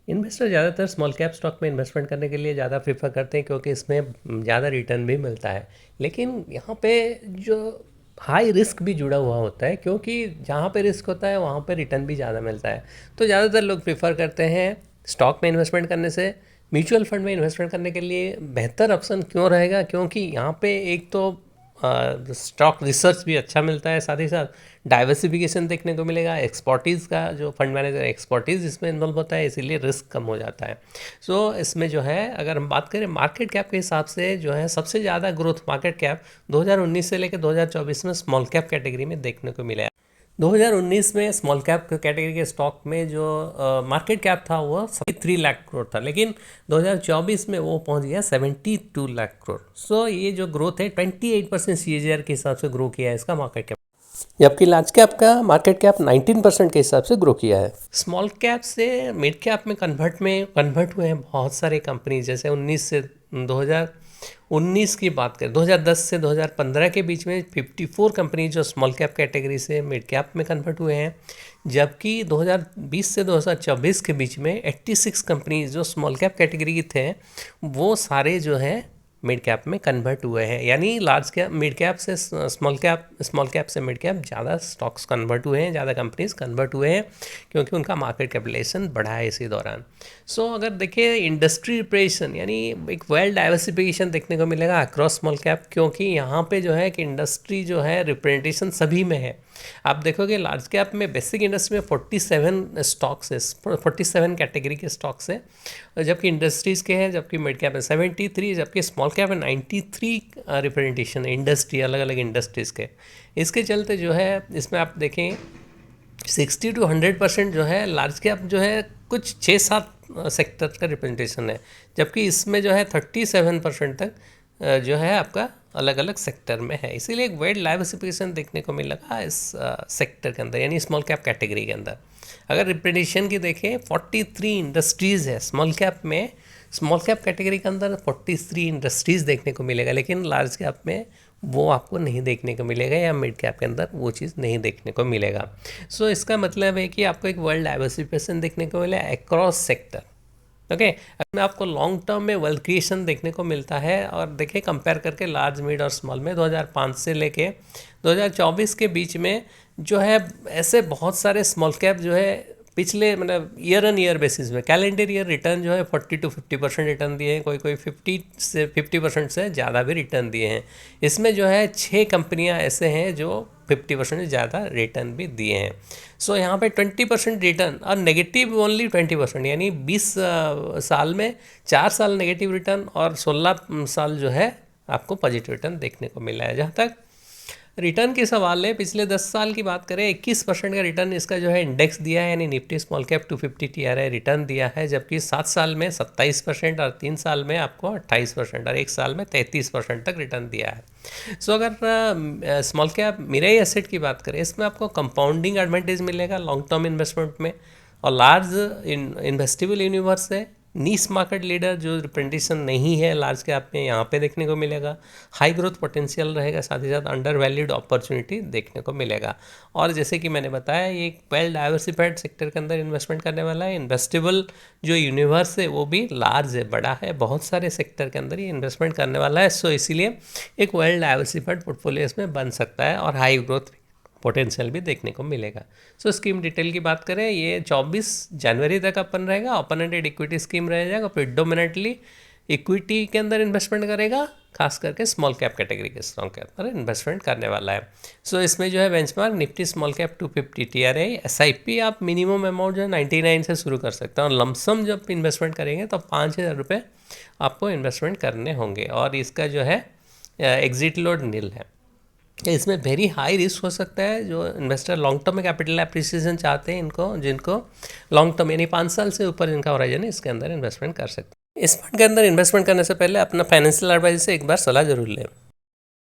Investor ज़्यादातर small cap stock में investment करने के लिए ज़्यादा प्रेफर करते हैं क्योंकि इसमें ज़्यादा रिटर्न भी मिलता है। लेकिन यहाँ पे जो हाई रिस्क भी जुड़ा हुआ होता है, क्योंकि जहाँ पे रिस्क होता है वहाँ पे रिटर्न भी ज़्यादा मिलता है। तो ज़्यादातर लोग प्रेफर करते हैं स्टॉक में इन्वेस्टमेंट करने से म्यूचुअल फंड में इन्वेस्टमेंट करने के लिए बेहतर ऑप्शन क्यों रहेगा, क्योंकि यहाँ पे एक तो स्टॉक रिसर्च भी अच्छा मिलता है, साथ ही साथ डाइवर्सिफिकेशन देखने को मिलेगा, एक्सपर्टीज़ का जो फंड मैनेजर एक्सपर्टीज़ इसमें इन्वॉल्व होता है, इसीलिए रिस्क कम हो जाता है। सो इसमें जो है अगर हम बात करें मार्केट कैप के हिसाब से जो है सबसे ज़्यादा ग्रोथ मार्केट कैप 2019 से लेकर 2024 में स्मॉल कैप कैटेगरी में देखने को मिला है। 2019 में स्मॉल कैप कैटेगरी के स्टॉक में जो मार्केट कैप था वो 73 लाख करोड़ था, लेकिन 2024 में वो पहुंच गया 72 लाख करोड़। सो ये जो ग्रोथ है 28% CAGR के हिसाब से ग्रो किया है इसका मार्केट कैप, जबकि लार्ज कैप का मार्केट कैप 19% के हिसाब से ग्रो किया है। स्मॉल कैप से मिड कैप में कन्वर्ट हुए हैं बहुत सारे कंपनी, जैसे 2019 की बात करें 2010 से 2015 के बीच में 54 कंपनी जो स्मॉल कैप कैटेगरी से मिड कैप में कन्वर्ट हुए हैं, जबकि 2020 से 2024 के बीच में 86 कंपनी जो स्मॉल कैप कैटेगरी के थे वो सारे जो है मिड कैप में कन्वर्ट हुए हैं। यानी लार्ज कैप मिड कैप से स्मॉल कैप से मिड कैप ज़्यादा स्टॉक्स कन्वर्ट हुए हैं, ज़्यादा कंपनीज कन्वर्ट हुए हैं, क्योंकि उनका मार्केट कैपिटलाइजेशन बढ़ा है इसी दौरान। सो अगर देखिए इंडस्ट्री रिप्रेजेंटेशन यानी एक वेल डाइवर्सिफिकेशन देखने को मिलेगा अक्रॉस स्मॉल कैप, क्योंकि यहाँ पे जो है कि इंडस्ट्री जो है रिप्रेजेंटेशन सभी में है। आप देखोगे लार्ज कैप में बेसिक इंडस्ट्री में 47 स्टॉक्स है, 47 कैटेगरी के स्टॉक्स है, जबकि इंडस्ट्रीज़ के हैं, जबकि मिड कैप में 73, जबकि स्मॉल कैप में 93 रिप्रेजेंटेशन है इंडस्ट्री, अलग अलग इंडस्ट्रीज़ के। इसके चलते जो है इसमें आप देखें 60 to 100% जो है लार्ज कैप जो है कुछ 6-7 सेक्टर का रिप्रेजेंटेशन है, जबकि इसमें जो है 37% तक जो है आपका अलग अलग सेक्टर में है। इसीलिए एक वाइड डाइवर्सिफिकेशन देखने को मिलेगा इस सेक्टर के अंदर, यानी स्मॉल कैप कैटेगरी के अंदर। अगर रिप्रेजेंटेशन की देखें 43 इंडस्ट्रीज़ है स्मॉल कैप में, स्मॉल कैप कैटेगरी के अंदर 43 इंडस्ट्रीज़ देखने को मिलेगा, लेकिन लार्ज कैप में वो आपको नहीं देखने को मिलेगा, या मिड कैप के अंदर वो चीज़ नहीं देखने को मिलेगा। सो इसका मतलब है कि आपको एक वर्ल्ड डाइवर्सिफिकेशन देखने को मिलेगा अक्रॉस सेक्टर। ओके, में आपको लॉन्ग टर्म में वेल्थ क्रिएशन देखने को मिलता है। और देखिए कंपेयर करके लार्ज मिड और स्मॉल में 2005 से लेके 2024 के बीच में जो है ऐसे बहुत सारे स्मॉल कैप जो है पिछले मतलब ईयर ऑन ईयर बेसिस में कैलेंडर ईयर रिटर्न जो है 40 to 50% रिटर्न दिए हैं, कोई 50% से ज़्यादा भी रिटर्न दिए हैं। इसमें जो है 6 कंपनियां ऐसे हैं जो 50% से ज़्यादा रिटर्न भी दिए हैं। सो यहाँ पे 20% रिटर्न और नेगेटिव ओनली 20%, यानी 20 साल में 4 साल नेगेटिव रिटर्न और 16 साल जो है आपको पॉजिटिव रिटर्न देखने को मिला है। जहाँ तक रिटर्न की सवाल है, पिछले 10 साल की बात करें 21% का रिटर्न इसका जो है इंडेक्स दिया है, यानी Nifty small cap 250 TRI return दिया है, जबकि 7 साल में 27% और 3 साल में आपको 28% और 1 साल में 33% तक रिटर्न दिया है। सो अगर स्मॉल कैप मिरर एसेट की बात करें, इसमें आपको कंपाउंडिंग एडवांटेज मिलेगा लॉन्ग टर्म इन्वेस्टमेंट में, और लार्ज इन्वेस्टेबल यूनिवर्स है, नीस मार्केट लीडर जो रिप्रेजेंटेशन नहीं है लार्ज कैप में यहाँ पे देखने को मिलेगा, हाई ग्रोथ पोटेंशियल रहेगा, साथ ही साथ अंडर वैल्यूड अपॉर्चुनिटी देखने को मिलेगा। और जैसे कि मैंने बताया ये एक वेल डाइवर्सिफाइड सेक्टर के अंदर इन्वेस्टमेंट करने वाला है। इन्वेस्टेबल जो यूनिवर्स है वो भी लार्ज है, बड़ा है, बहुत सारे सेक्टर के अंदर ये इन्वेस्टमेंट करने वाला है। सो इसीलिए एक वेल डाइवर्सिफाइड पोर्टफोलियो इसमें बन सकता है और हाई ग्रोथ पोटेंशियल भी देखने को मिलेगा। सो स्कीम डिटेल की बात करें, ये 24 जनवरी तक अपन रहेगा, ओपन एंडेड इक्विटी स्कीम रह जाएगा, प्रिडोमिनेटली इक्विटी के अंदर इन्वेस्टमेंट करेगा, खास करके स्मॉल कैप कैटेगरी के स्टॉक के अंदर इन्वेस्टमेंट करने वाला है। सो इसमें जो है benchmark Nifty small cap 250 TRI, SIP आप मिनिमम अमाउंट जो है 99 से शुरू कर सकते हैं, और लमसम जब इन्वेस्टमेंट करेंगे तो 5,000 रुपये आपको इन्वेस्टमेंट करने होंगे, और इसका जो है एग्जिट लोड नील है। इसमें वेरी हाई रिस्क हो सकता है। जो इन्वेस्टर लॉन्ग टर्म में कैपिटल एप्रिसिएशन चाहते हैं, जिनको लॉन्ग टर्म यानी 5 साल से ऊपर इनका होराइजन है, इसके अंदर इन्वेस्टमेंट कर सकते हैं। इस फंड के अंदर इन्वेस्टमेंट करने से पहले अपना फाइनेंशियल एडवाइजर से एक बार सलाह जरूर लें।